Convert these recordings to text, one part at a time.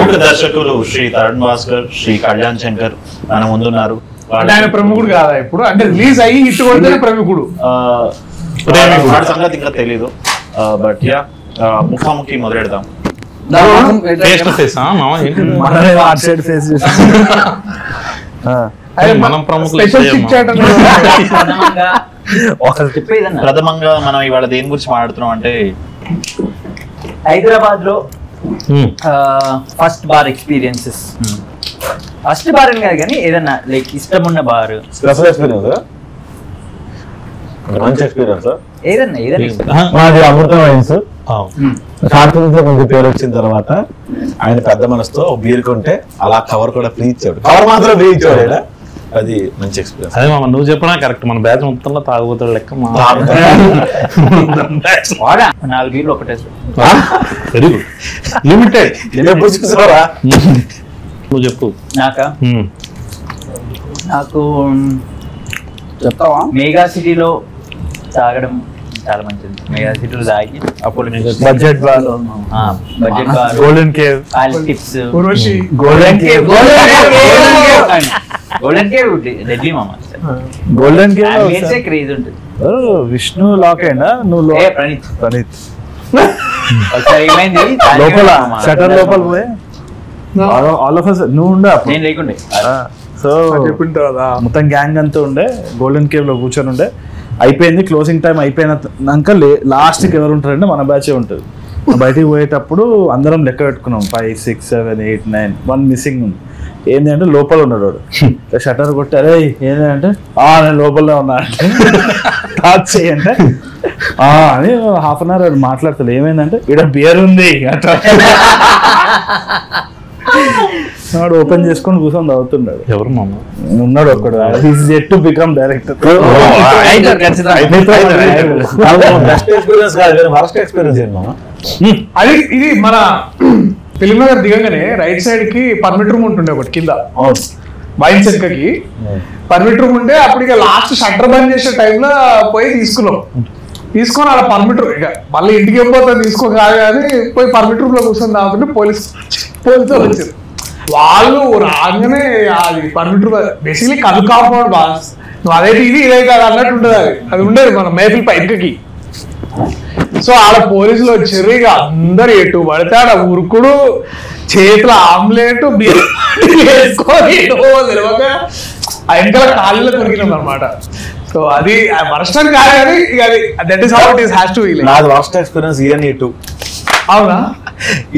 ప్రముఖ దర్శకులు శ్రీ తరుణ్ భాస్కర్, శ్రీ కళ్యాణ్ శంకర్ మన ముందున్నారు. ఆయన ప్రముఖుడు కాదా ఇప్పుడు, అంటే రిలీజ్ అయ్యి హిట్ కొడితే ప్రముఖుడు, వాడి సంగతి ఇంకా తెలీదు. బట్ యా ముఖాముఖి మొదలెడదాం. ప్రథమంగా మనం ఇవాళ దేని గురించి మాట్లాడుతున్నాం అంటే హైదరాబాద్ లో first bar experiences. First bar అని కాదు కానీ ఏదన్నా లైక్ ఇష్టం ఉన్న బార్, స్పెషల్ ఎక్స్పీరియన్స్, మంచి ఎక్స్పీరియన్స్ ఏదన్నా మాది అమృతం వైన్స్. కార్తీక్ కొంచెం పేరు వచ్చిన తర్వాత ఆయన పెద్ద మనసుతో బీర్ కొంటే అలా కవర్ కూడా ఫ్రీ ఇచ్చాడు, కవర్ మాత్రం ఫ్రీ ఇచ్చాడు. అది మంచి ఎక్స్పీరియన్స్. అదే మామ నువ్వు చెప్పినా కరెక్ట్. మన బ్యాచ్ మొత్తంలో తాగుబోతాడు లెక్క. 4 బీర్లు ఒకటే. Very good. లిమిటెడ్. నువ్వు చెప్పు. నాకు చెప్తావా? మెగా సిటీలో తాగడం చాలా మంచిది. మెగా సిటీలో తాగి అప్పుడు budget bar, golden cave, tips, golden cave, golden cave Delhi మామ. గోల్డెన్ కేవ్ క్రేజ్ ఉంటుంది. విష్ణు లాక్ అయినా నువ్వు ప్రణీత్ లోపల షటర్ లోపల పోయి ఆల్ ఆఫ్ us నువ్వు ఉండే అప్పుడు, నేను లేకుండే. సో మొత్తం గ్యాంగ్ అంతా ఉండే గోల్డెన్ కేవ్ లో కూర్చొని ఉండే. అయిపోయింది క్లోజింగ్ టైం అయిపోయినాక లాస్ట్కి ఎవరు ఉంటారంటే మన బ్యాచే ఉంటుంది. బయటికి పోయేటప్పుడు అందరం లెక్క పెట్టుకున్నాం 5, 6, 7, 8, 9, 1 మిస్సింగ్ ఉంది. ఏంటి అంటే లోపల ఉన్నాడు వాడు. షటర్ కొట్టారే ఏంటంటే నేను లోపలనే ఉన్నా అంటే టాచ్ చేయంటే అని హాఫ్ అన్ అవర్ మాట్లాడతాడు. ఏమైందంటే ఇక్కడ బియర్ ఉంది వాడు ఓపెన్ చేసుకొని కూర్చొని తాగుతున్నాడు. ఎవరు మామ? ఉన్నాడు ఒక్కడు. Yet to become director. అది ఇది మన ఫిల్మ్ నగర్ దిగంగానే రైట్ సైడ్ కి పర్మిట్ రూమ్ ఉంటుండే ఒకటి కింద, వైన్ చెక్కకి పర్మిట్ రూమ్ ఉంటే అప్పుడు ఇక లాస్ట్ షట్టర్ బంద్ చేసే టైంలో పోయి తీసుకొని అలా పర్మిట్ రూమ్ ఇక మళ్ళీ ఇంటికి వెళ్ళిపోతా తీసుకోకాదు కానీ పోయి పర్మిట్ రూమ్ లో కూర్చొని తాగుతుంటే పోలీసులు వచ్చారు. వాళ్ళు రాగానే అది పర్మిట్ రూమ్ బేసిక్లీ కదు కాంపౌండ్ బాగా నువ్వు అదైతే ఇదైతే అది అన్నట్టు ఉంటుంది. అది ఉండేది మన మేపిల్ పైకి. సో ఆడ పోలీసులు వచ్చారు. ఇక అందరు ఎటు పడితే ఆడ ఉరుకుడు, చేతుల ఆమ్లెట్ వేసుకొని ఆ వెనకాల కాళ్ళలో కొరికినాం అనమాట. సో అది వర్స్ట్ అని కాదు కానీ ఇక అది that is how it is has to be. నాది వర్స్ట్ ఎక్స్పీరియన్స్ ఈఎన్ E2. అవునా?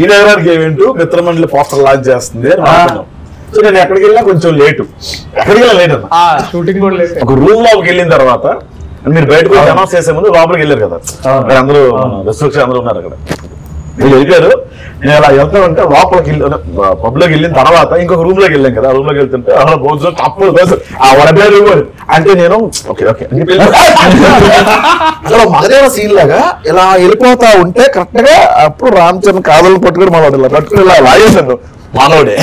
ఈ నగరానికి ఏమిటూ మిత్రమండలి పోస్టర్ లాంచ్ చేస్తుంది. సో నేను ఎక్కడికి వెళ్ళినా కొంచెం లేటు, ఎక్కడికి వెళ్ళా లేట్ అన్న. షూటింగ్ కూడా లేదు. ఒక రూమ్ లోకి వెళ్ళిన తర్వాత మీరు బయటకు అనౌన్స్ చేసే ముందు లోపలికి వెళ్ళారు కదా, అక్కడ అందరూ రెస్ట్రిక్షన్ అందరూ ఉన్నారు. అక్కడ వీళ్ళు వెళ్ళారు. నేను అలా వెళ్తా ఉంటే లోపలికి పబ్ లోకి వెళ్ళిన తర్వాత ఇంకొక రూమ్ లోకి వెళ్ళాం కదా. రూమ్ లోకి వెళ్తుంటే అప్పుడు వడబే రూమ్ అంటే నేను ఓకే ఓకే అసలు మగదేవ సీన్ లాగా ఇలా వెళ్ళిపోతా ఉంటే కరెక్ట్ గా అప్పుడు రామ్ చరణ్ కాదలు పట్టుకుని మనవాడు ఇలా పట్టుకుని ఇలా లాగేశాను మనోడే.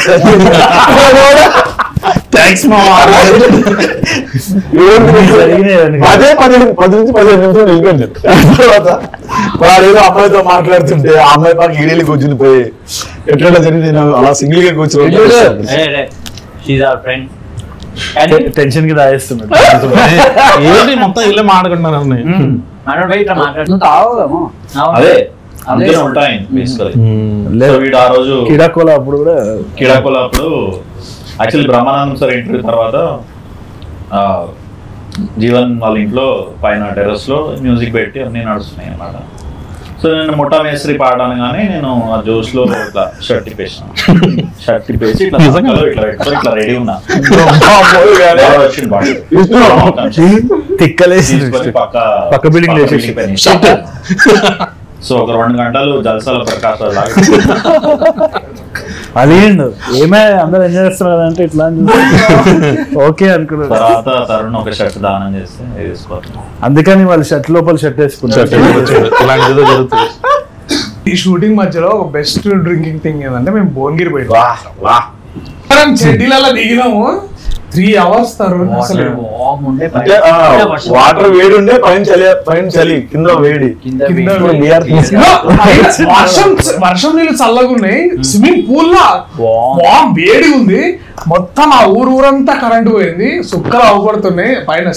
అదే 10 నుంచి 15 నిమిషాలు వెళ్ళిపోయింది. తర్వాత వాడు ఏదో అమ్మాయితో మాట్లాడుతుంటే ఆ అమ్మాయి పక్క ఈడేళ్ళు కూర్చుని పోయి ఎట్లా జరిగింది అలా సింగిల్ గా కూర్చుని టెన్షన్ కి దాయేస్తున్నాడు. ఏంటి మొత్తం ఇల్లే మాట్లాడుకుంటున్నాను. అదే అందుకే ఉంటాయి వీడు ఆ రోజు కిడాకోలా అప్పుడు కూడా అప్పుడు యాక్చువల్లీ బ్రహ్మానందం సార్ ఇంటర్వ్యూ తర్వాత జీవన్ వాళ్ళ ఇంట్లో పైన టెర్రస్ లో మ్యూజిక్ పెట్టి అన్ని నడుస్తున్నాయి అన్నమాట. సో నేను మొట్టా మేస్త్రి పాడగానే నేను ఆ జోష్ లో ఇట్లా షర్ట్ తిప్పేసి ఇట్లా రెడీ ఉన్నా. పక్క బిల్డింగ్. సో ఒక 2 గంటలు జల్సాల ప్రకాశాలు అది ఏమే అందరు ఎంజాయ్ చేస్తున్నారు అంటే ఇట్లా ఓకే అనుకున్నారు. తర్వాత తరుణ్ ఒక షర్ట్ దానం చేస్తే వేసుకోవాలి. అందుకని వాళ్ళు షర్ట్ లోపల షర్ట్ వేసుకుంటారు. ఈ షూటింగ్ మధ్యలో ఒక బెస్ట్ డ్రింకింగ్ థింగ్ ఏంటంటే మేము భువనగిరి పోయినాం. చెడ్డీలలో దిగినాము 3 hours తరుణ్ అసలు వామ్ ఉండే అంటే వాటర్ వేడి ఉండే పైన చలి కింద వేడి. వర్షం నీళ్ళు చల్లగా ఉన్నాయి, స్విమ్మింగ్ పూల్ లా వేడి ఉంది, మొత్తం ఆ ఊరంతా కరెంట్ పోయింది, సుక్కలు అవపడుతున్నాయి పైన.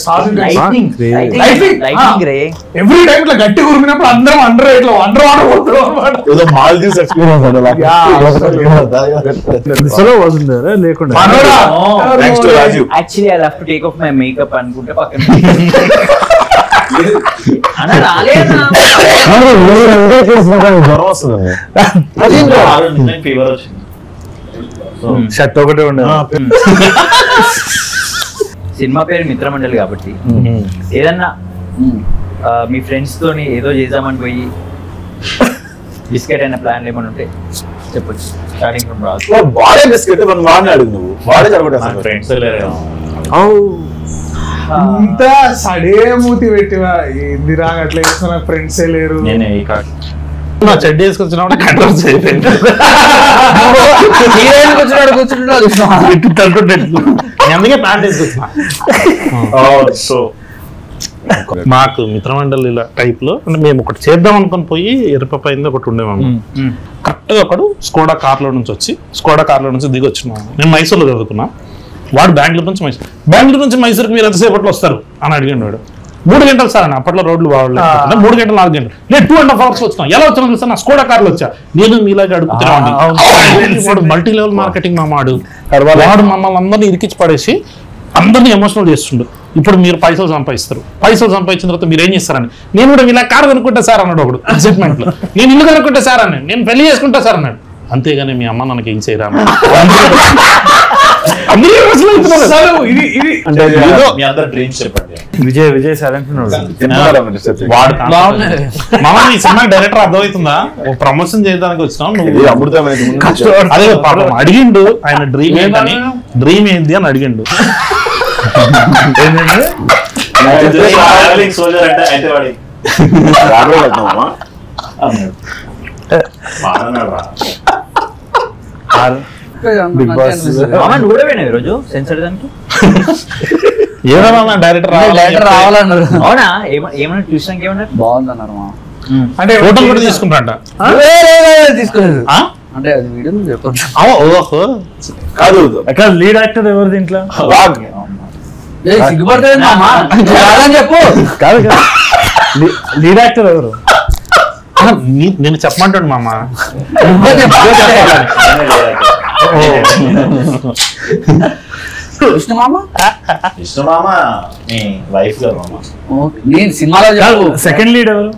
ఎవ్రీ టైం ఇట్లా గట్టి ఉరిమినప్పుడు అందరం అండర్ వాటర్ పోతున్నాం అనమాట. మాల్దీవ్స్ ఎక్స్పీరియన్స్ లేకుండా actually I have to take off my makeup అనుకుంటే పక్కన జ్వరం వస్తుంది. ఫీవర్ వచ్చింది, షర్ట్ ఒకటే ఉండే. సినిమా పేరు మిత్రమండలి కాబట్టి ఏదన్నా మీ ఫ్రెండ్స్ తోని ఏదో చేద్దామని పోయి బిస్కెట్ అయిన ప్లాన్ ఏమైనా ఉంటే చెప్పొచ్చు. స్టార్టింగ్ ఫ్రమ్ రాజు. వాడే బిస్కెట్ మనం వాడిని అడుగు, నువ్వు వాడే చదవడం ఫ్రెండ్స్ ఇంత సడే మూతి పెట్టివా ఏందిరా అట్లా చేసిన ఫ్రెండ్సే లేరు. నేను నా చెడ్డ వేసుకొచ్చినప్పుడు కంట్రోల్ అయిపోయింది. అందుకే ప్యాంట్ వేసుకొచ్చిన. మాకు మిత్రమండలి టైప్ లో అంటే మేము ఒకటి చేద్దాం అనుకుని పోయి ఎరుపైంది ఒకటి ఉండేవాము. కరెక్ట్ గా ఒకడు స్కోడా కార్లో నుంచి దిగి వచ్చినాము. నేను మైసూర్లో చదువుకున్నా, వాడు బెంగళూరు నుంచి మైసూర్కి మీరు ఎంతసేపట్లో వస్తారు అని అడిగాడు. వాడు 3 గంటలు సార్ అని, అప్పట్లో రోడ్లు బాగోలేదు, 3 గంటలు 4 గంటలు, నేను 2.5 hours వచ్చినా. ఎలా వచ్చాను సార్, నా స్కోడా కార్లో వచ్చా. నేను మీలాగా అడుగుతున్నాను. మల్టీ లెవెల్ మార్కెటింగ్ మామాడు, వాడు మమ్మల్ని అందరినీ ఇరికిచ్చి పడేసి అందరినీ ఎమోషనల్ చేస్తుండు. ఇప్పుడు మీరు పైసలు సంపాదించిన తర్వాత మీరు ఏం చేస్తారని. నేను కూడా ఇలా కారు కనుక్కుంటా సార్ అన్నాడు ఒకడు ఎగ్జైట్మెంట్ లో. నేను ఇల్లు కనుక్కుంటా సార్ అన్నాడు, నేను పెళ్లి చేసుకుంటా సార్ అన్నాడు. అంతేగాని మీ అమ్మ నాకు ఏం చేయరా. విజయ్ సైలెంట్ ఈ సినిమా డైరెక్టర్ అర్థమవుతుందా, ప్రమోషన్ చేయడానికి వచ్చినావు నువ్వు. అదే పాపం అడిగిండు ఆయన డ్రీమ్ ఏంది అని అడిగిండు. బిగ్ బాస్ ఈరోజు సెన్సర్ దానికి ఏమన్నా డైరెక్టర్ రావాలన్నారు. అవునా, ఏమన్నా చూసాక ఏమన్నారు బాగుందన్నారు మా. అంటే ఫోటోలు కూడా తీసుకుంటారంట. తీసుకోలేదు అంటే అది వీడియో చెప్పండి. ఓహో కాదు, ఎక్కడ లీడ్ యాక్టర్ ఎవరు దీంట్లో? సిగ్గుపడుతుంది చెప్పు. కాదు లీడ్ యాక్టర్ ఎవరు నేను చెప్పమంటాడు మామ. కృష్ణమామ మీ వైఫ్ గారు మామ. నేను సినిమాలో సెకండ్ లీడ్ ఎవరు?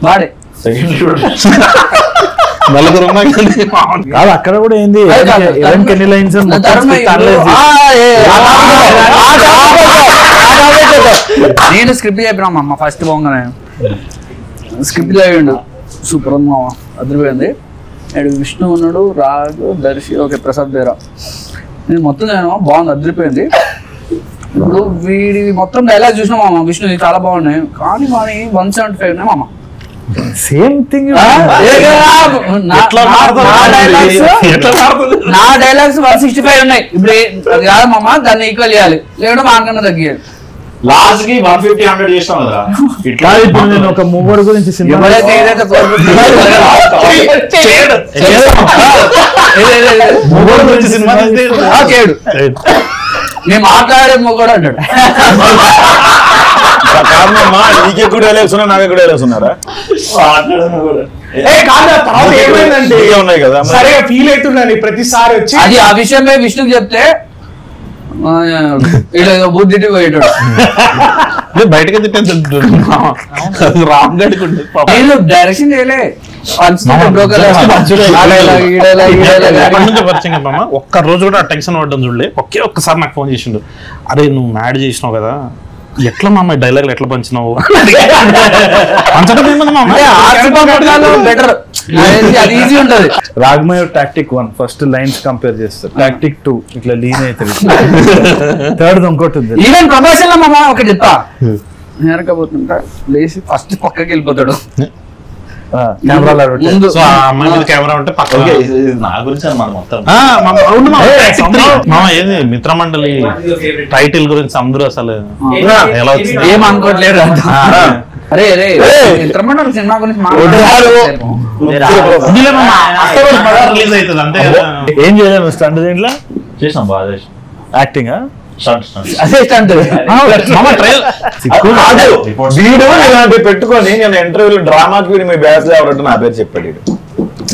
వాడే సెకండ్ లీడ్. నలుగురు కాదు అక్కడ కూడా ఏంది ఎన్ని లైన్స్ నేను స్క్రిప్ట్ చెప్పినా అమ్మ ఫస్ట్ పోగానే స్క్రిప్ట్ చదివిండు. సూపర్ ఉంది మామ, అదిరిపోయింది. అండ్ విష్ణు ఉన్నాడు, రాజు, దర్శి, ఓకే ప్రసాద్ బేరా. నేను మొత్తం చదివినా బాగుంది, అదిరిపోయింది. ఇప్పుడు వీడి మొత్తం డైలాగ్ చూసినా మామ విష్ణు చాలా బాగున్నాయి, కానీ వాడి 175 ఉన్నాయి మామ. Same thing. నా డైలాగ్స్ 165 ఉన్నాయి. ఇప్పుడు అది కాదు మామ, దాన్ని ఈక్వల్ చేయాలి, లేదంటే మాకన్నా తగ్గియాలి. లాస్ట్ కి 150-100 చేస్తాం కదా. ఇట్లా ఇప్పుడు నేను ఒక మూవర్ గురించి నేను మాట్లాడే మొగడు అంటాడు. నీకే కూడా వేసుకున్నా, నాకే కూడా వేసుకున్నారా? ఉన్నాయి కదా, సరే ఫీల్ అవుతున్నాను ప్రతిసారి వచ్చి. అది ఆ విషయమే విష్ణుకి చెప్తే బుద్ధి పోయేటాడు. బయటకి రామ్ గడి నేను డైరెక్షన్ చేయలే. ఒక్క రోజు కూడా టెన్షన్ పడ్డం చూడలే. ఒక్కసారి నాకు ఫోన్ చేసిండు, అరే నువ్వు మ్యాడ్ చేసినావు కదా, ఎట్లా మామ డైలాగులు ఎట్లా పంచినావు బెటర్, అది ఈజీ ఉంటది. రాగమయ టాక్టిక్ 1 ఫస్ట్ లైన్స్ కంపేర్ చేస్తారు, టాక్టిక్ 2 ఇట్లా లీన్ అవుతుంది, థర్డ్ ఇంకోటి ఉంది. ఈవెన్ ప్రమోషన్ లో మామ ఒకటి చెప్తా, నేరకపోతుంటా లేచి ఫస్ట్ పక్కకి వెళ్ళిపోతాడు. కెమెరాలో ముందు సో ఆ అమ్మాయి మీద కెమెరా ఉంటే పక్కన ఓకే ఇది నా గురించి అన్నమాట మొత్తం. అవును మామ ఏది మిత్రమండలి టైటిల్ గురించి అందరూ అసలు ఎలా వచ్చింది ఏం అనుకోవట్లేదు అరే అరే ఇంటర్మీడియట్ సినిమా గురించి రిలీజ్ అవుతుంది అంతే కదా. ఏం చేయలేము స్టంట్ దీంట్లో చేసాం బాగా చేసాం యాక్టింగ్ అదే స్టంట్ వీడు ఇలాంటి పెట్టుకొని నేను ఇంటర్వ్యూలో డ్రామాకి వీడు మీ బ్యాచ్ లో ఎవరంటే నా పేరు చెప్పాడు వీడు.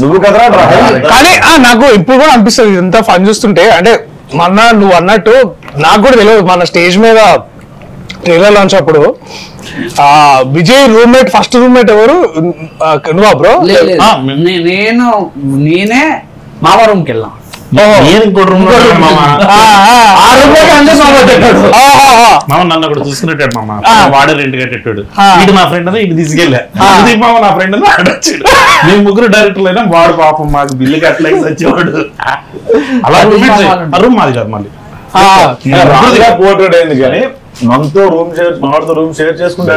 నువ్వు కదరా డ్రామా కానీ నాకు ఇప్పుడు కూడా అనిపిస్తుంది ఇదంతా ఫన్ చూస్తుంటే. అంటే మొన్న నువ్వు అన్నట్టు నాకు కూడా తెలియదు, మన స్టేజ్ మీద ట్రైలర్ లాంచ్ అప్పుడు విజయ్ రూమ్మేట్ ఫస్ట్ రూమ్మేట్ ఎవరు నువ్వా బ్రో? నేనే మామ రూమ్కి వెళ్ళాం. నేను ఇంకోటి రూమ్ మామ నన్ను అక్కడ చూసుకునేటాడు మామ, వాడే రెంట్ కట్టేటాడు. ఇటు నా ఫ్రెండ్ అని ఇటు తీసుకెళ్ళా, మామ నా ఫ్రెండ్ అని ఆడొచ్చాడు. మేము ముగ్గురు డైరెక్టర్లు అయినా వాడు పాపం మాకు బిల్లు కట్టలేక వచ్చేవాడు. అలా రూమ్ మాది కాదు మళ్ళీ పోర్ట్రేట్ అయింది కానీ మనతో మనతో రూమ్ షేర్ చేసుకుంటే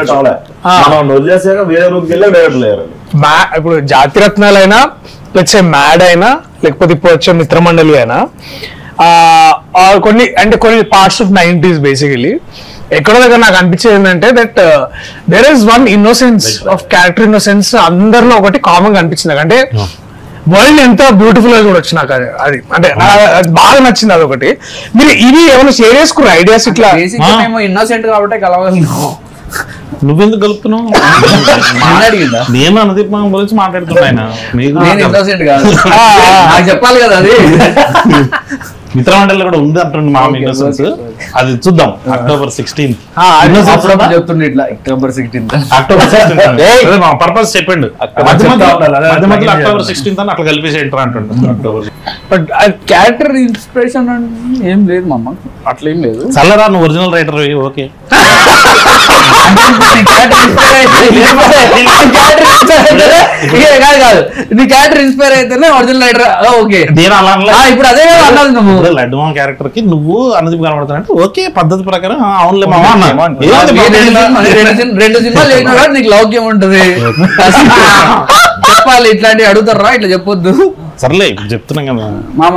మనం వదిలేసాక వేరే రూమ్కి వెళ్ళి డైరెక్టర్ లేరు. ఇప్పుడు జాతిరత్నాలైనా లేకపోతే మ్యాడ్ అయినా లేకపోతే ఇప్పుడు వచ్చే మిత్రమండలి అయినా కొన్ని పార్ట్స్ ఆఫ్ 90s బేసికలీ ఎక్కడో దగ్గర నాకు అనిపించేది ఏంటంటే that there is one innocence of character innocence అందరిలో ఒకటి కామన్ గా అనిపించింది. అంటే వరల్డ్ ఎంత బ్యూటిఫుల్ గా చూడొచ్చు నాకు అది. అంటే బాగా నచ్చింది అదొకటి. మీరు ఇవి ఏమైనా షేర్ చేసుకున్న ఐడియాస్ ఇట్లా? ఇన్నోసెంట్ కాబట్టి కలవగలను. నువ్వెందుకు కలుపుతున్నావు? నేను అనుదీప్ మామ గురించి మాట్లాడుతున్నా. చెప్పాలి కదా అది. మిత్రమండలి కూడా ఉంది అంటుండే మామ ఇన్నోసెన్స్. అది చూద్దాం అక్టోబర్ 16th చెప్తుండే ఇట్లా అక్టోబర్ 16th పర్పస్ చెప్పండి. అక్టోబర్ 16th అని అట్లా కలిపేసి ఎంటర్ అంటుండే. అక్టోబర్ బట్ క్యారెక్టర్ ఇన్స్పిరేషన్ ఏం లేదు మామ, అట్లా ఏం లేదు. చల్లరా నువ్వు ఒరిజినల్ రైటర్ ఓకే. కాదు నీ క్యారెక్టర్ ఇన్స్పైర్ అయితేనే ఒరిజినల్ రైటర్ ఓకే. ఇప్పుడు అదే అన్నది నువ్వు లడ్డు మామ క్యారెక్టర్ కి నువ్వు అనుదీప్ కనబడుతున్నట్టు ఓకే పద్ధతి ప్రకారం అవునులే మామ అన్నా. 2 సినిమాలు లేకుండా నీకు లౌక్యం ఉంటది. చెప్పాలి ఇట్లాంటివి అడుగుతారా, ఇట్లా చెప్పొద్దు. సర్లే చెప్తున్నాం కదా మామ.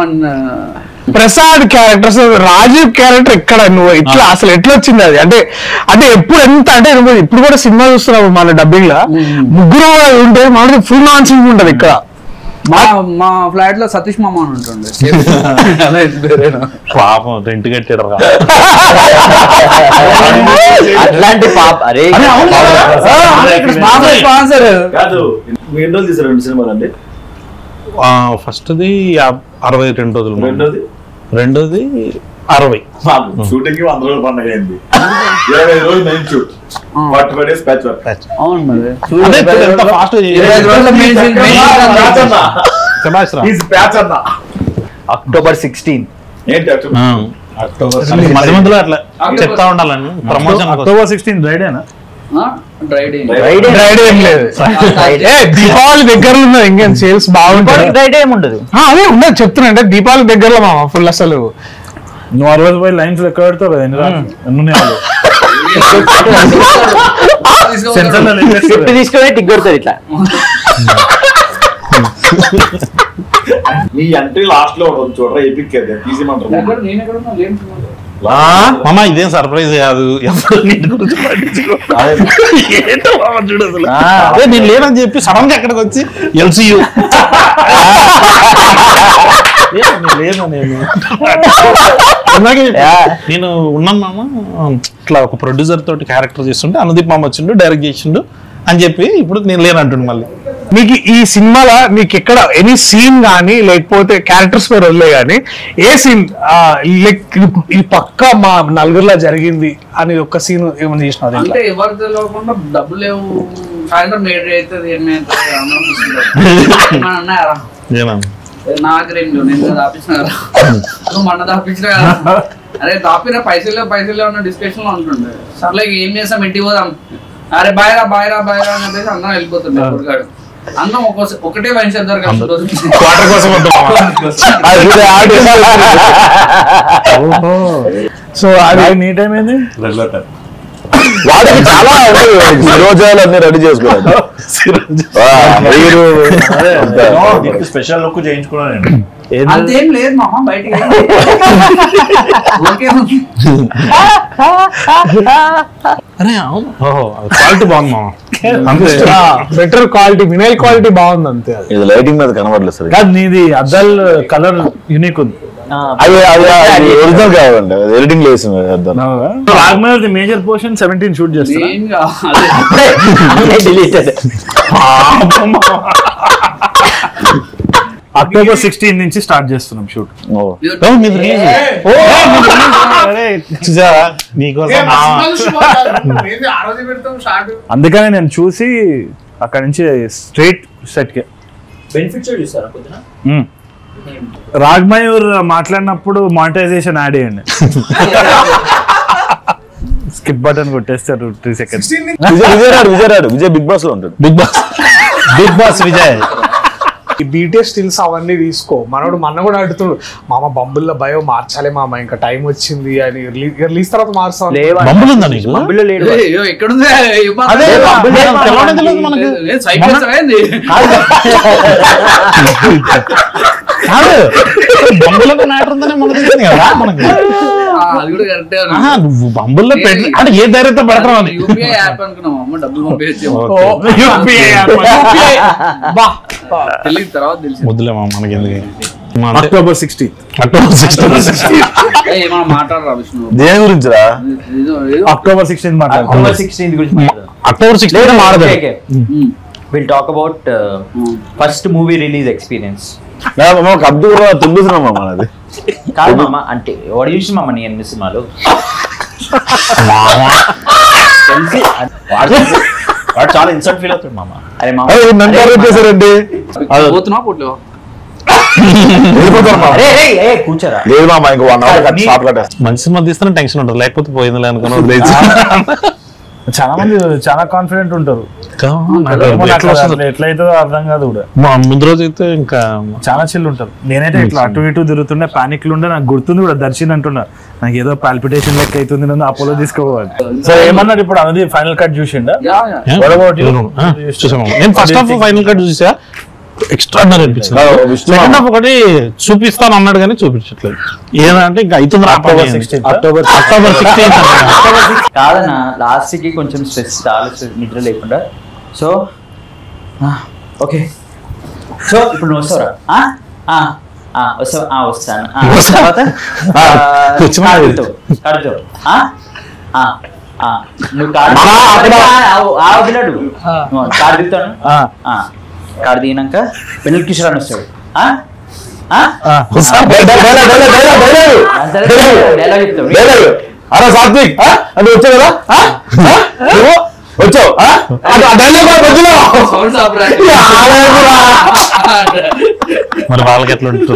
ప్రసాద్ క్యారెక్టర్, రాజీవ్ క్యారెక్టర్ ఎక్కడ నువ్వు ఇట్లా అసలు ఎట్లా వచ్చింది అది? అంటే ఎప్పుడు ఎంత అంటే ఇప్పుడు కూడా సినిమా చూస్తున్నావు మన డబ్బింగ్ లా ముగ్గురు ఉంటే మనకి ఫుల్ నాన్ సింగ్ ఉంటది ఇక్కడ. మా ఫ్లాట్ లో సతీష్ మామ అని ఉంటుండే. పాపం రెంట్ కట్టాడు అట్లాంటి పాప. అరే స్పాన్సర్ కాదు ఎన్ని రోజులు తీసారు 2 సినిమాలు అండి? ఫస్ట్ది 62 రోజులు, రెండోది 60. షూటింగ్ 100 రోజులు పండుగ అయింది. 20 రోజులు main shoot, 45 days patch work. అవును మరి ఎంత ఫాస్ట్ అక్టోబర్ 16 ఏంటి మధ్య మధ్యలో అట్లా చెప్తా ఉండాలని ప్రమోషన్. అక్టోబర్ 16 డ్రైడేనా? దీపావళి దగ్గరలో ఉన్నది ఇంకా సేల్స్ బాగుంటుంది. రైడ్ ఏముండదు, అదే ఉండదు చెప్తున్నా. అంటే దీపావళి దగ్గరలో మామ ఫుల్ అసలు నువ్వు 60 రూపాయలు లైన్స్ లెక్క పెడతావు కదా తీసుకునే టిక్ కొడుతుంది ఇట్లా. నీ ఎంట్రీ లాస్ట్ లో చూడరా ఎపిక్ తీసిమంటారు. మామ ఇదేం సర్ప్రైజ్ కాదు, ఎప్పుడు నీటి గురించి ఏంటో మామ చూడు అసలు. అదే నేను లేనని చెప్పి సడన్ గా ఎక్కడికి వచ్చి ఎల్సీయూ నేను ఉన్నాను మామ. ఇట్లా ఒక ప్రొడ్యూసర్ తోటి క్యారెక్టర్ చేస్తుంటే అనుదీప్ మామ వచ్చిండు డైరెక్ట్ చేసిండు అని చెప్పి ఇప్పుడు నేను లేనంటుండు. మళ్ళీ మీకు ఈ సినిమాలో మీకు ఎక్కడ ఎనీ సీన్ కానీ లేకపోతే క్యారెక్టర్స్ పేరు వదిలే కానీ ఏ సీన్ లైక్ ఇది పక్కా మా నలుగురిలో జరిగింది అని ఒక సీన్ ఏమైనా చేసినారు? అంటే ఎవరు తెలియకుండా డబ్బులు లేవు, సాయంత్రం మేడ్ అవుతుంది నాగరేం నేను దాపించిన కదా, నువ్వు మొన్న దాపించిన కదా. అరే దాపిన పైసలు ఉన్న డిస్కషన్ లో ఉంటుండే. సర్లే ఏం చేస్తాం ఇంటికి పోదాం, అరే బాయ్రా బాయ్రా బాయ్రా అని చెప్పేసి అందరం వెళ్ళిపోతుండే. కొడుకాడు అందరం ఒకటే వైన్ షాప్ సో అది నీ టైం ఏంది? వాటికి చాలా శిరోజాలు అన్ని రెడీ చేసుకోవాలి. స్పెషల్ లుక్ చేయించుకున్నాను. అంతేం లేదు మామ, బయటికి ఓకే. అరే అవును, ఓహో క్వాలిటీ బాగుంది మామ. బెటర్ క్వాలిటీ, వినైల్ క్వాలిటీ బాగుంది అంతే. అది ఇది లైటింగ్ మీద కనబడలేదు సార్. కాదు నీది అద్దాల్ కలర్ యూనిక్ ఉంది. అది ఒరిజినల్ కావాలండి, ఎడిటింగ్ లేదు. రాగ్మర్ మేజర్ పోర్షన్ 17 షూట్ చేస్తారు. అక్టోబర్ 16 నుంచి స్టార్ట్ చేస్తున్నాం షూట్. అందుకనే నేను చూసి అక్కడ నుంచి స్ట్రైట్ సెట్ కి బెనిఫిట్స్ చూస్తారా కొద్దిగా? రాగ్మయూర్ మాట్లాడినప్పుడు మానిటైజేషన్ యాడ్ చేయండి. స్కిప్ బటన్ కొట్టేస్తారు 3 seconds. విజయ్ బిగ్ బాస్ లో ఉంటాడు. బిగ్ బాస్ విజయ్ ఈ బీటీఎస్ స్టిల్స్ అవన్నీ తీసుకో. మనోడు మొన్న కూడా అడుగుతాడు, మామ బంబుల్లో బయో మార్చాలి మామ, ఇంకా టైం వచ్చింది అని. రిలీజ్ తర్వాత మార్చాం. బంబులు ఉందా నీకు? బంబులో లేడు. ఎక్కడుంది? అదే తెలవడం తెలియదు మనకి. బంబులకు మ్యాటర్ ఉందని మనకు తెలిసింది కదా మనకి. అది కూడా కరెక్టే. నువ్వు బంబుల్లో పెట్టి అంటే ఏ ధైర్యంతో పెడతావు అని. యూపీఐ యాప్ అనుకున్నాం అమ్మ, డబ్బులు పంపించే తెలియదు, తర్వాత తెలిసింది. వద్దులేమా మనకి ఎందుకు. అక్టోబర్ 16 ఏమన్నా మాట్లాడరా విష్ణు? దేని గురించి రా? అక్టోబర్ 16 మాట్లాడుతున్నాం. అక్టోబర్ 16 గురించి అక్టోబర్ 16 మారదు. Will talk about first movie release experience. Abdul తుండుతున్నాం మనది కాదు మామ, అంటే వాడు చూసి మామ నీ అన్ని సినిమాలు వాడు చాలా ఇన్సల్ట్ ఫీల్ అవుతాడు మామ. అరే మామ చేశారండి. పోతున్నా పోట్లు కూర్చోరా. లేదు మామ, ఇంకో 1 hour షాప్ కట్టేస్తాం. మంచి సినిమా తీస్తేనే టెన్షన్ ఉంటుంది, లేకపోతే పోయిందిలే అనుకున్నా. చాలా మంది చాలా కాన్ఫిడెంట్ ఉంటారు. ఎట్లయితే అర్థం కాదు కూడా. ముందు రోజు అయితే ఇంకా చాలా చిల్లు ఉంటారు. నేనైతే ఇట్లా అటు ఇటు తిరుగుతుండే, పానిక్ ఉండే. నాకు గుర్తుంది కూడా, దర్శన్ అంటున్నా నాకు ఏదో పాల్పిటేషన్ లెక్క అవుతుంది, నన్ను అపోలో తీసుకోవాలి. సో ఏమన్నారు ఇప్పుడు? అది ఫైనల్ కట్ చూసిండా? చూసాము. నేను ఫస్ట్ హాఫ్ ఫైనల్ కట్ చూసా, ఎక్స్ట్రాడినరీ అనిపించింది. సెకండ్ హాఫ్ ఒకటి చూపిస్తాను అన్నాడు కానీ చూపించట్లేదు. ఏదంటే ఇంకా అవుతుంది. అక్టోబర్ 16 కాదన్నా, లాస్ట్ కి కొంచెం స్ట్రెస్, చాలా స్ట్రెస్, నిద్ర లేకుండా. సో ఓకే, సో ఇప్పుడు నువ్వు వస్తావురా? వస్తాను. తర్వాత కడుతావు. నువ్వు వదిలాడు కారు దిగుతాను. కారు దిగినాక పెళ్ళికి కిషోర్ వస్తాడు. డైలాగ్ చెప్తాడు. అరే సాత్విక్ అది వచ్చావు కదా, వచ్చావు మరి వాళ్ళకి ఎట్లా ఉంటుంది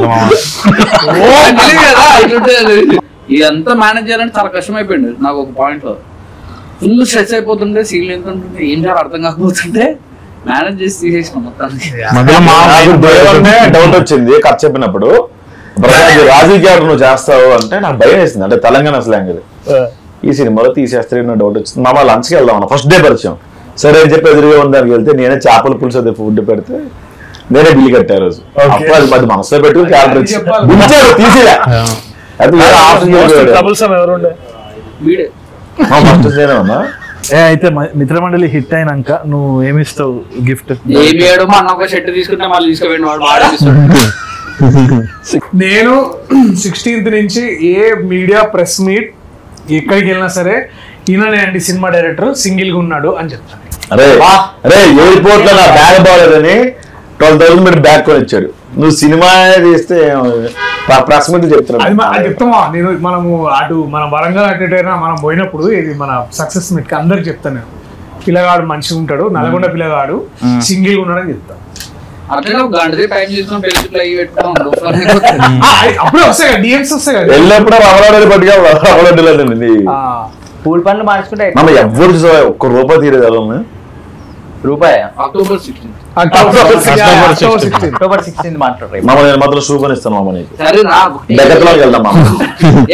ఇదంతా మేనేజ్ చేయాలంటే చాలా కష్టం అయిపోయింది నాకు. ఒక పాయింట్ లో ఫుల్ స్ట్రెస్ అయిపోతుంటే, సీన్లు ఎంత ఉంటుంటే, ఏం చేయాలి అర్థం కాకపోతుంటే మేనేజ్ చేసి తీసేసిన మొత్తానికి. డౌట్ వచ్చింది కథ చెప్పినప్పుడు, రాజకీయ నువ్వు చేస్తావు అంటే నాకు భయం వేసింది. అంటే తెలంగాణ స్లాంగ్ ఇది. ఈ సినిమాలో తీసేస్తే డౌట్ వచ్చింది. మా లంచ్కి వెళ్దాం అన్న ఫస్ట్ డే పరిచయం. సరే అని చెప్పి ఎదురుగా ఉందానికి వెళ్తే నేనే చేపల పులుసు అదే ఫుడ్ పెడితే నేనే బిల్లు కట్టా రోజు. అప్పుడు అది మరి మనసులో పెట్టుకుని క్యారెక్టర్ వచ్చి తీసిరా. అయితే మిత్రమండలి హిట్ అయినాక నువ్వు ఏమిస్తావు గిఫ్ట్? షర్ట్ తీసుకుంటే మళ్ళీ తీసుకుపోయిన నేను 16th నుంచి ఏ మీడియా ప్రెస్ మీట్ ఎక్కడికి వెళ్ళినా సరే ఈయననే అండి సినిమా డైరెక్టర్, సింగిల్ గా ఉన్నాడు అని చెప్తాను. అరే ఎయిర్పోర్ట్ లో నా బ్యాగ్ బాగాలేదని 12,000 మీరు బ్యాగ్ కొని ఇచ్చాడు. నువ్వు సినిమా తీస్తే ప్రెస్ మీట్ చెప్తున్నావు. అది చెప్తామా నేను. మనము అటు మన వరంగల్ అటైనా మనం పోయినప్పుడు ఇది మన సక్సెస్ మీట్ కి అందరికి చెప్తాను నేను, పిల్లగాడు మంచిగా ఉంటాడు, నల్గొండ పిల్లగాడు సింగిల్ గా ఉన్నాడని చెప్తాను. అప్పుడే వస్తాయి కదా డిఎమ్స్ వస్తాయి కదా. వెళ్ళినప్పుడు రవలాడని పట్టుకెళ్ళి పూల్ పనులు మార్చుకుంటే ఎవరు ఒక్క రూపాయి తీరేది. రూపాయ అక్టోబర్ 16. అక్టోబర్ 16 మాట్లాడరు. మామ నేను మాత్రం షూ కొనిస్తాను మామ నీకు. సరే రా. డెకత్లాన్కి వెళ్దాం మామ.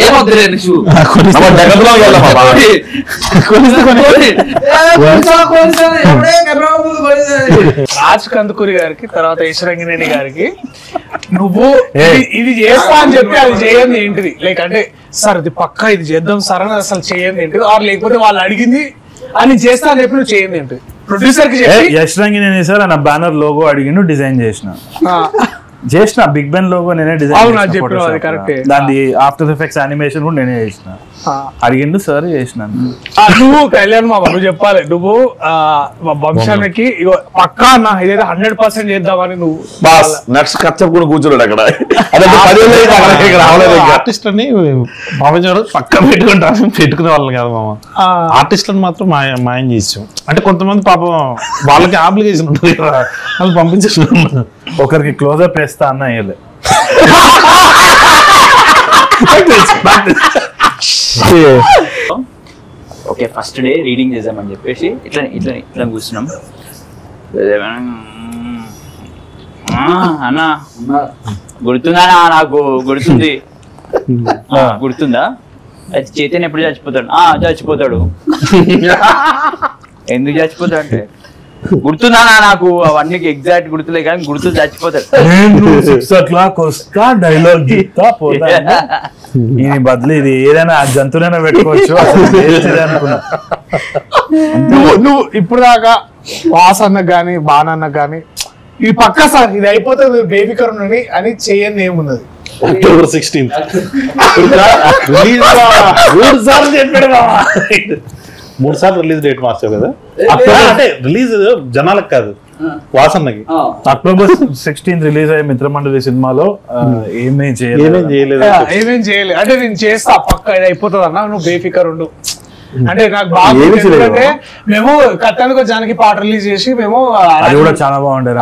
ఏమొద్దులే నీకు. మామ డెకత్లాన్కి వెళ్దాం మామ. రాజ్ కందుకూరి గారికి తర్వాత ఈశ్వరంగినేని గారికి నువ్వు ఇది చేస్తా అని చెప్పి అది చేయండి ఏంటిది, లైక్ అంటే సార్ ఇది పక్కా ఇది చేద్దాం సార్ అని అసలు చేయండి ఏంటిది, ఆర్ లేకపోతే వాళ్ళు అడిగింది అని చేస్తా అని చెప్పి నువ్వు చేయండి ఏంటిది. ప్రొడ్యూసర్ కి చెప్పి యష్ రంగినేని సార్ నా బ్యానర్ లోగో అడిగిండు, డిజైన్ చేసిన బిగ్ బెన్ లోగో నేనే అవునా డిజైన్ చెప్పిన అది కరెక్టే. దాని ఆఫ్టర్ ఎఫెక్ట్స్ యానిమేషన్ కూడా నేనే చేసిన. అడిగిండు సార్ చేసినాను. నువ్వు కళ్యాణ్ మామ నువ్వు చెప్పాలి, నువ్వు వంశానికి పక్కా అన్న ఇదైతే 100% చేద్దామని నువ్వు బాస్ నెక్స్ట్ కచ్చప్ కూడా కూర్చోలేడు అక్కడ. ఆర్టిస్ట్ అని భావించారు పక్క పెట్టుకునే వాళ్ళని కాదు మామ, ఆర్టిస్ట్లను మాత్రం మాయం చేసాం. అంటే కొంతమంది పాపం వాళ్ళకి ఆబ్లిగేషన్ ఉంటుంది కదా, వాళ్ళు పంపించేస్తున్నారు. ఒకరికి క్లోజప్ వేస్తా అన్న వేయలే. ఓకే ఫస్ట్ డే రీడింగ్ చేద్దామని చెప్పేసి ఇట్లా కూర్చున్నాం. అన్న గుర్తుందా? నాకు గుర్తుంది. గుర్తుందా? అది చైతన్య ఎప్పుడు చచ్చిపోతాడు? చచ్చిపోతాడు. ఎందుకు చచ్చిపోతాడు అంటే గుర్తుందా? నాకు అవన్నీ ఎగ్జాక్ట్ గుర్తులే కానీ గుర్తు చచ్చిపోతాడు. 6 o'clock వస్తా డైలాగ్ చెప్తా పోతా. ఈయన బదులు ఇది ఏదైనా జంతువులైనా పెట్టుకోవచ్చు అనుకున్నా. నువ్వు ఇప్పుడు దాకా వాస్ అన్నకు గానీ బాణన్నకు గానీ ఇది పక్కా సార్ ఇది అయిపోతే బేబీ కరుణ్ అని చేయండి ఏమున్నది. అక్టోబర్ 16 3 సార్లు రిలీజ్ డేట్ మార్చావు కదా. అంటే రిలీజ్ జనాలకు కాదు, వాసన్నకి. అక్టోబర్ 16 రిలీజ్ అయ్యే మిత్రమండలి సినిమాలో ఏమేం చేయలేదు అంటే నేను చేస్తా పక్క ఇది అయిపోతుంది అన్న, నువ్వు బేఫికర్ ఉండు అంటే నాకు బాగా. ఎందుకంటే మేము కట్టానికి జానకి పాట రిలీజ్ చేసి మేము అది కూడా చాలా బాగుండే,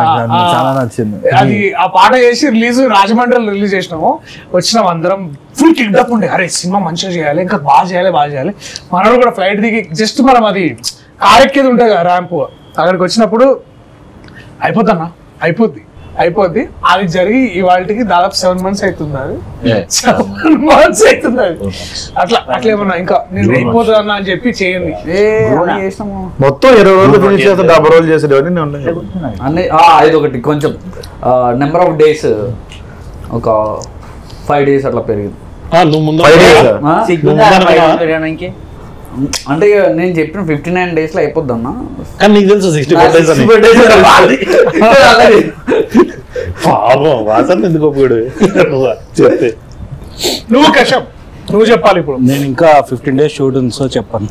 చాలా నచ్చింది. అది ఆ పాట చేసి రిలీజ్ రాజమండ్రిలో రిలీజ్ చేసినాము. వచ్చినాం అందరం ఫుల్ కిక్డప్ ఉండే, అరే సినిమా మంచిగా చేయాలి, ఇంకా బాగా చేయాలి. మనోడు కూడా ఫ్లైట్ దిగి జస్ట్ మనం అది కారెక్కేది ఉంటుంది కదా ర్యాంప్, అక్కడికి వచ్చినప్పుడు అయిపోద్ది అది జరిగి ఇవాళకి దాదాపు 7 months అవుతుంది. అది 7 months అవుతుంది. అట్లా ఏమన్నా ఇంకా నేను అయిపోతుంది అన్న అని చెప్పి చేయండి. మొత్తం 20 రోజులు ఫినిష్ చేస్తే 70 రోజులు చేసేది అన్ని. ఇది ఒకటి కొంచెం నెంబర్ ఆఫ్ డేస్ ఒక 5 days అట్లా పెరిగింది. నువ్వు ముందు అంటే నేను చెప్పిన 59 days లో అయిపోద్ది అన్న. కానీ నీకు తెలుసు 64 days అని. వాసన ఎందుకు ఒప్పుకోడు చెప్తే. నువ్వు కశ్యప్ నువ్వు చెప్పాలి ఇప్పుడు. నేను ఇంకా 15 days షూట్ ఉంది సో చెప్పాను.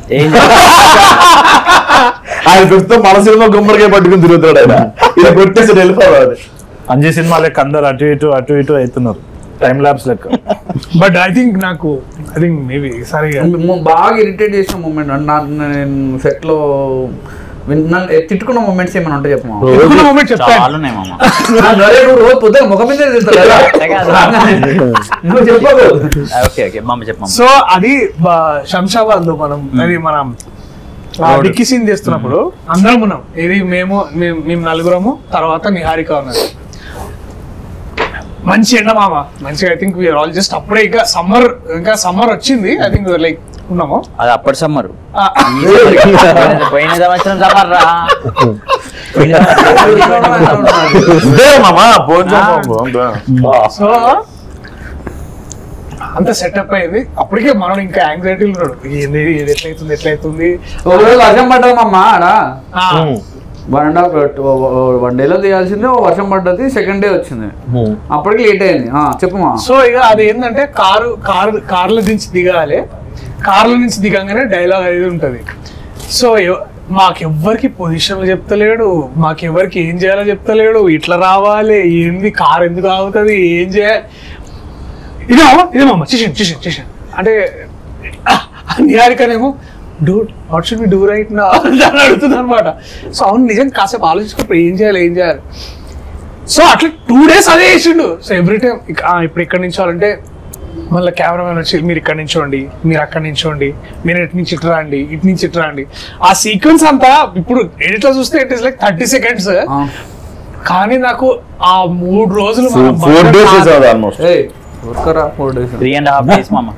ఆయన ప్రస్తుతం మన సినిమా గుమ్మడికాయ పట్టుకుని తిరుగుతాడు ఆయన. ఇలా కొట్టేసి వెళ్ళిపోవాలి. అంజీ సినిమా లెక్క అందరు అటు ఇటు అవుతున్నారు టైం ల్యాబ్స్ లెక్క. బట్ ఐ థింక్ మేబీ సరే బాగా ఇరిటేట్ చేసిన మూమెంట్ నేను సెట్ లో నన్ను తిట్టుకున్న మూమెంట్స్ ఏమైనా ఉంటాయి చెప్పమా? రోజు పొద్దున ముఖం మీద సో అది శంషాబాద్ లో మనం డిక్కీ సీన్ చేస్తున్నప్పుడు అందరం ఉన్నాం. ఇది మేము నలుగురము, తర్వాత నిహారిక ఉన్నది. మంచి ఎండ మామ మంచిగా. I think we are all just అప్పుడే ఇంకా సమ్మర్ వచ్చింది. ఐ థింక్ లైక్ ఉన్నాము. అది అప్పటి సమ్మర్, పోయిన సంవత్సరం సమ్మర్ రా. సో అంత సెటప్ అయింది. అప్పటికే మనం ఇంకా యాంగ్జైటీలు ఉన్నాడు, ఎట్లయితుంది. వర్షం పడ్డదమ్మా ఆడ 1 day లో తీయాల్సిందే, వర్షం పడ్డది. సెకండ్ డే వచ్చింది, అప్పటికి లేట్ అయింది. చెప్పమా. సో ఇక అది ఏంటంటే కార్ల నుంచి దిగాలి. కార్ల నుంచి దిగంగానే డైలాగ్ అనేది ఉంటది. సో మాకెవ్వరికి పొజిషన్లు చెప్తలేడు, మాకెవ్వరికి ఏం చేయాలో చెప్తలేడు. ఇట్లా రావాలి, ఏంది కార్ ఎందుకు ఆగుతుంది, ఏం చేయాలి. ఇదేమమ్మా చేసాను అంటే నిహారికనేమో dude what should we do right now అని అడుగుతుంది అనమాట. సో అవును నిజం కాసేపు ఆలోచించుకుంటే ఏం చేయాలి. సో అట్లా 2 days అదే చేసిండు. సో ఎవ్రీ టైం ఇప్పుడు ఇక్కడ నుంచి అంటే మళ్ళీ కెమెరామెన్ వచ్చి మీరు ఇక్కడ నించోండి, మీరు అక్కడ నించోండి, మీరు ఇటు నుంచి ఇటు రండి, ఇటు నుంచి ఇటు రండి. ఆ సీక్వెన్స్ అంతా ఇప్పుడు ఎడిట్లో చూస్తే ఇట్ ఇస్ లైక్ 30 seconds, కానీ నాకు ఆ 3 రోజులు 4 days ఆల్మోస్ట్ 3.5 days మామ.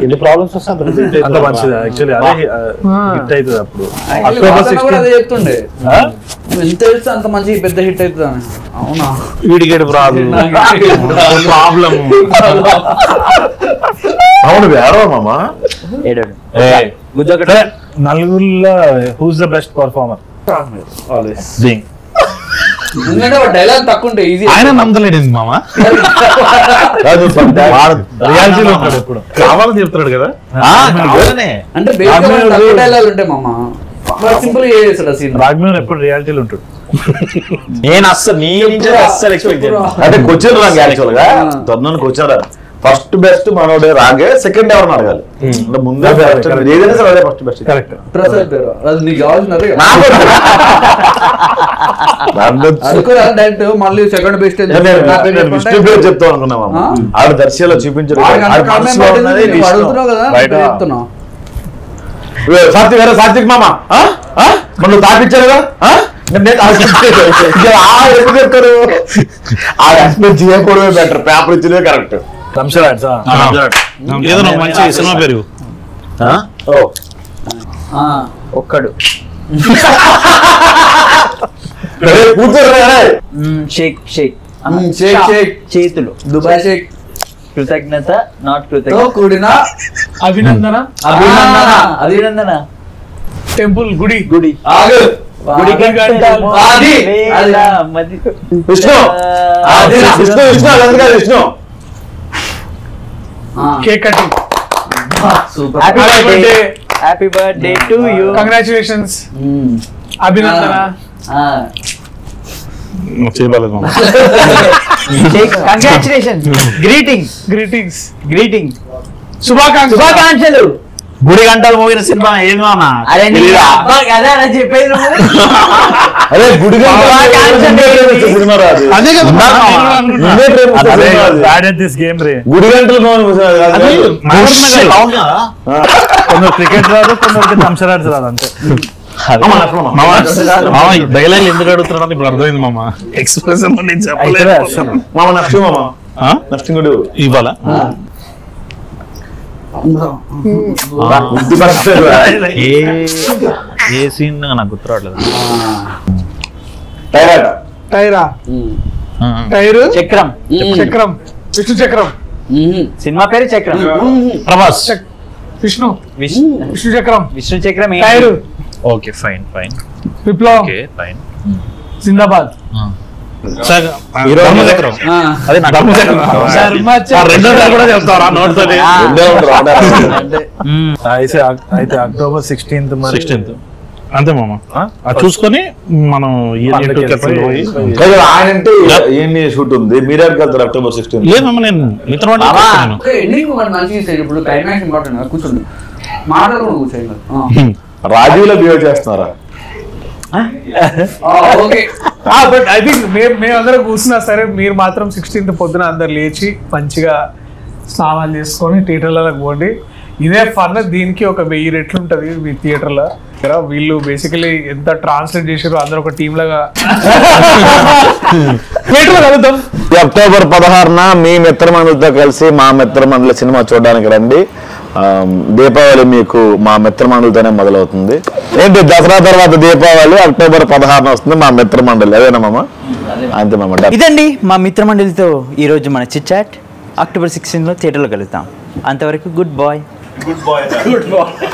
ఎన్ని ప్రాబ్లమ్స్ వస్తే అంత మంచిది యాక్చువల్లీ. అదే హిట్ అవుతుంది అప్పుడు. అక్టోబర్ 16 చెప్తుండే ఎంత తెలుసు అంత మంచి పెద్ద హిట్ అవుతుంది అని. అవునా? వీడికేడు ప్రాబ్లం. అవును వేరే మామా. నలుగురిలో హూస్ ద బెస్ట్ పర్ఫార్మర్? ఎందుకంటే డైలాగ్ తక్కువ ఉంటే ఈజీ. ఆయన నమ్మలేడు మామ, రియాలిటీలో ఉంటాడు ఎప్పుడు కావాలని చెప్తున్నాడు కదా. అంటే డైలాగ్ ఉంటాయి మామ, సింపుల్ గా చేస్తాడు సీన్. రాఘవేంద్ర ఎప్పుడు రియాలిటీలో ఉంటాడు. నేను అస్సలు ఎక్స్పెక్ట్ అంటే క్వశ్చన్ రాంగ్ యాక్చువల్ గా. తొందరకి వచ్చాడు ఫస్ట్ బెస్ట్ మనోడే రాగే, సెకండ్ ఎవరిని అడగాలి. అంటే ముందే ఏదైనా సరే అదే ఫస్ట్ బెస్ట్. కరెక్ట్. ప్రసాద్ పేరు అది నీకు కావాల్సినది మళ్ళీ సెకండ్ బెస్ట్ విష్ణు పేరు చెప్తాం అనుకున్నామా. ఆవిడ దర్శిలో చూపించారు. సాత్విక్ వేరే సాత్విక్ మామ మనం తాపించారు కదా ఎప్పుడు చెప్తారు. ఆ ఎక్స్పెక్ట్ చేయకూడదు బెటర్, పేపర్ ఇచ్చినవే కరెక్ట్. ఏదో మంచి సినిమా పేరు ఒక్కడు షేక్ షేక్ షేక్ షేక్ చేతులు దుబాయ్ షేక్ కృతజ్ఞత నాట్ కృతజ్ఞత కూడిన అభినందన అభినందన అభినందన టెంపుల్ గుడి గుడి గుడి అది విష్ణు విష్ణు విష్ణు అదంతా Vishnu. Cake cutting. Super. Happy birthday to you. Congratulations. అభినందన. చేయలేదు మామ. కంగ్రాచులేషన్స్. Greetings greetings. గ్రీటింగ్స్ శుభాకాంక్షలు. గుడి గంటలు మోగిన సినిమా ఏం మామ? అరే అదే అలా చెప్పేది నువ్వు. అదే గుడి సినిమా రాదు. అదే కదా గుడి గంటలు కొందరు క్రికెట్ రాదు, కొందరికి థమ్సరాడ్స్ రాదు అంతే. డైలాగ్ ఎందుకు అడుగుతున్నాడు ఇప్పుడు అర్థమైంది మామ. ఎక్స్ప్రెషన్ మామ నష్టం మామ నష్టం కూడా ఇవ్వాలా? ఏ సీన్ నాకు గుర్తురావట్లేదు. టైరా టైరు చక్రం చక్రం విష్ణు చక్రం. సినిమా పేరు చక్రం. ప్రభాస్ విష్ణు విష్ణు చక్రం. విష్ణు చక్రం tyre. Okay fine fine Viplav. Okay fine. జిందాబాద్. అయితే అక్టోబర్ 16th అంతే మామ. చూసుకొని మనం ఆయన అంటే ఏంటి షూట్ ఉంది, మీరేకి వెళ్తారు అక్టోబర్ 16? లేదమ్మా నేను మిత్రం ఇప్పుడు క్లైమాక్స్ ఇంపార్టెంట్ కూర్చోండి మాట్లాడుకుంటూ కూర్చోండి. రాజీవ్లో బిహేవ్ చేస్తున్నారా? బట్ ఐ థింక్ మేమందరం కూర్చున్నా సరే, మీరు మాత్రం 16th పొద్దున అందరు లేచి మంచిగా స్నానాలు చేసుకొని థియేటర్లకు పోండి. ఇదే ఫన్. దీనికి ఒక 1000 రెట్లు ఉంటుంది మీ థియేటర్లో. వీళ్ళు బేసికలీ ఎంత ట్రాన్స్లేట్ చేసారో అందరూ ఒక టీమ్ లాగా థియేటర్లో కలుద్దాం. అక్టోబర్ 16న మీ మిత్రమండలితో కలిసి మా మిత్రమండలి సినిమా చూడడానికి రండి. దీపావళి మీకు మా మిత్రమండలితోనే మొదలవుతుంది. ఏంటి దసరా తర్వాత దీపావళి అక్టోబర్ 16న వస్తుంది మా మిత్రమండలి. అదేనా మామ? అంతే మామ. ఇదండి మా మిత్రమండలితో ఈరోజు మన చిట్ చాట్. అక్టోబర్ 16లో థియేటర్లో కలుద్దాం. అంతవరకు గుడ్ బాయ్.